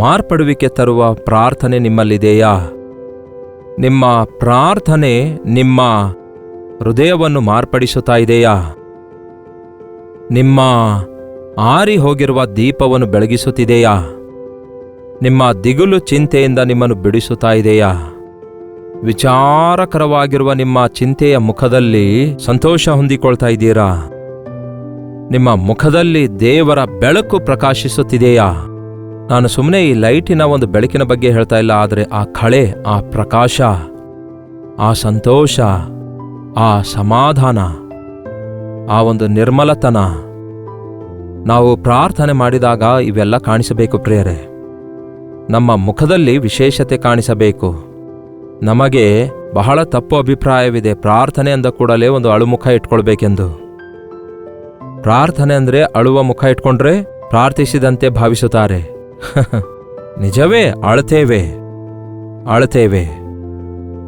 ಮಾರ್ಪಡುವಿಕೆ ತರುವ ಪ್ರಾರ್ಥನೆ ನಿಮ್ಮಲ್ಲಿದೆಯಾ? ನಿಮ್ಮ ಪ್ರಾರ್ಥನೆ ನಿಮ್ಮ ಹೃದಯವನ್ನು ಮಾರ್ಪಡಿಸುತ್ತಾ ಇದೆಯಾ? ನಿಮ್ಮ ಆರಿ ಹೋಗಿರುವ ದೀಪವನ್ನು ಬೆಳಗಿಸುತ್ತಿದೆಯಾ? ನಿಮ್ಮ ದಿಗುಲು ಚಿಂತೆಯಿಂದ ನಿಮ್ಮನ್ನು ಬಿಡಿಸುತ್ತಾ ಇದೆಯಾ? ವಿಚಾರಕರವಾಗಿರುವ ನಿಮ್ಮ ಚಿಂತೆಯ ಮುಖದಲ್ಲಿ ಸಂತೋಷ ಹೊಂದಿಕೊಳ್ತಾ ಇದ್ದೀರಾ? ನಿಮ್ಮ ಮುಖದಲ್ಲಿ ದೇವರ ಬೆಳಕು ಪ್ರಕಾಶಿಸುತ್ತಿದೆಯಾ? ನಾನು ಸುಮ್ಮನೆ ಈ ಲೈಟಿನ ಒಂದು ಬೆಳಕಿನ ಬಗ್ಗೆ ಹೇಳ್ತಾ ಇಲ್ಲ, ಆದರೆ ಆ ಕಳೆ, ಆ ಪ್ರಕಾಶ, ಆ ಸಂತೋಷ, ಆ ಸಮಾಧಾನ, ಆ ಒಂದು ನಿರ್ಮಲತನ, ನಾವು ಪ್ರಾರ್ಥನೆ ಮಾಡಿದಾಗ ಇವೆಲ್ಲ ಕಾಣಿಸಬೇಕು ಪ್ರಿಯರೇ. ನಮ್ಮ ಮುಖದಲ್ಲಿ ವಿಶೇಷತೆ ಕಾಣಿಸಬೇಕು. ನಮಗೆ ಬಹಳ ತಪ್ಪು ಅಭಿಪ್ರಾಯವಿದೆ, ಪ್ರಾರ್ಥನೆ ಅಂದ ಕೂಡಲೇ ಒಂದು ಅಳುಮುಖ ಇಟ್ಕೊಳ್ಬೇಕೆಂದು. ಪ್ರಾರ್ಥನೆ ಅಂದರೆ ಅಳುವ ಮುಖ ಇಟ್ಕೊಂಡ್ರೆ ಪ್ರಾರ್ಥಿಸಿದಂತೆ ಭಾವಿಸುತ್ತಾರೆ. ನಿಜವೇ, ಅಳ್ತೇವೆ.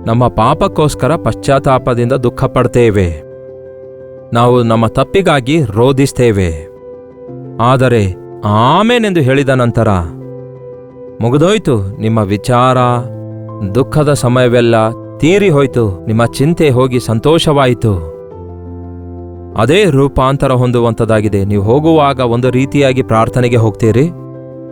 ನಮ್ಮ ಪಾಪಕ್ಕೋಸ್ಕರ ಪಶ್ಚಾತ್ತಾಪದಿಂದ ದುಃಖ ಪಡ್ತೇವೆ. ನಾವು ನಮ್ಮ ತಪ್ಪಿಗಾಗಿ ರೋಧಿಸ್ತೇವೆ. ಆದರೆ ಆಮೇನೆಂದು ಹೇಳಿದ ನಂತರ ಮುಗಿದೋಯ್ತು, ನಿಮ್ಮ ವಿಚಾರ, ದುಃಖದ ಸಮಯವೆಲ್ಲ ತೀರಿ ಹೋಯ್ತು, ನಿಮ್ಮ ಚಿಂತೆ ಹೋಗಿ ಸಂತೋಷವಾಯಿತು. ಅದೇ ರೂಪಾಂತರ ಹೊಂದುವಂಥದ್ದಾಗಿದೆ. ನೀವು ಹೋಗುವಾಗ ಒಂದು ರೀತಿಯಾಗಿ ಪ್ರಾರ್ಥನೆಗೆ ಹೋಗ್ತೀರಿ,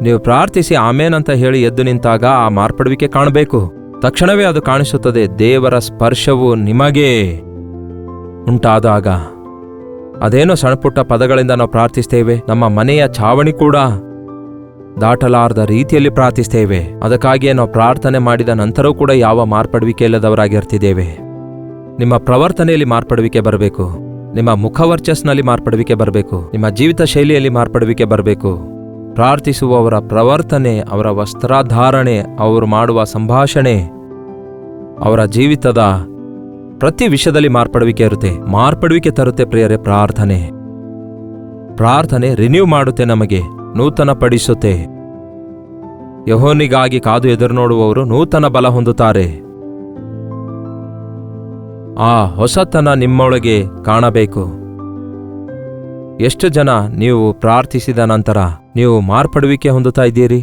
ನೀವು ಪ್ರಾರ್ಥಿಸಿ ಆಮೇನಂತ ಹೇಳಿ ಎದ್ದು ನಿಂತಾಗ ಆ ಮಾರ್ಪಡುವಿಕೆ ಕಾಣಬೇಕು. ತಕ್ಷಣವೇ ಅದು ಕಾಣಿಸುತ್ತದೆ. ದೇವರ ಸ್ಪರ್ಶವು ನಿಮಗೆ ಉಂಟಾದಾಗ, ಅದೇನೋ ಸಣ್ಣಪುಟ್ಟ ಪದಗಳಿಂದ ನಾವು ಪ್ರಾರ್ಥಿಸ್ತೇವೆ, ನಮ್ಮ ಮನೆಯ ಛಾವಣಿ ಕೂಡ ದಾಟಲಾರದ ರೀತಿಯಲ್ಲಿ ಪ್ರಾರ್ಥಿಸ್ತೇವೆ. ಅದಕ್ಕಾಗಿಯೇ ನಾವು ಪ್ರಾರ್ಥನೆ ಮಾಡಿದ ನಂತರವೂ ಕೂಡ ಯಾವ ಮಾರ್ಪಡುವಿಕೆ ಇಲ್ಲದವರಾಗಿರ್ತಿದ್ದೇವೆ. ನಿಮ್ಮ ಪ್ರವರ್ತನೆಯಲ್ಲಿ ಮಾರ್ಪಡುವಿಕೆ ಬರಬೇಕು, ನಿಮ್ಮ ಮುಖವರ್ಚಸ್ನಲ್ಲಿ ಮಾರ್ಪಡುವಿಕೆ ಬರಬೇಕು, ನಿಮ್ಮ ಜೀವಿತ ಶೈಲಿಯಲ್ಲಿ ಮಾರ್ಪಡುವಿಕೆ ಬರಬೇಕು. ಪ್ರಾರ್ಥಿಸುವವರ ಪ್ರವರ್ತನೆ, ಅವರ ವಸ್ತ್ರಧಾರಣೆ, ಅವರು ಮಾಡುವ ಸಂಭಾಷಣೆ, ಅವರ ಜೀವಿತದ ಪ್ರತಿ ವಿಷಯದಲ್ಲಿ ಮಾರ್ಪಡುವಿಕೆ ಇರುತ್ತೆ. ಮಾರ್ಪಡುವಿಕೆ ತರುತ್ತೆ ಪ್ರಿಯರೇ. ಪ್ರಾರ್ಥನೆ ರಿನ್ಯೂ ಮಾಡುತ್ತೆ, ನಮಗೆ ನೂತನ ಪಡಿಸುತ್ತೆ. ಯೆಹೋವನಿಗಾಗಿ ಕಾದು ಎದುರು ನೋಡುವವರು ನೂತನ ಬಲ ಹೊಂದುತ್ತಾರೆ. ಆ ಹೊಸತನ ನಿಮ್ಮೊಳಗೆ ಕಾಣಬೇಕು. ಎಷ್ಟು ಜನ ನೀವು ಪ್ರಾರ್ಥಿಸಿದ ನಂತರ ನೀವು ಮಾರ್ಪಡುವಿಕೆ ಹೊಂದುತ್ತಾ ಇದ್ದೀರಿ?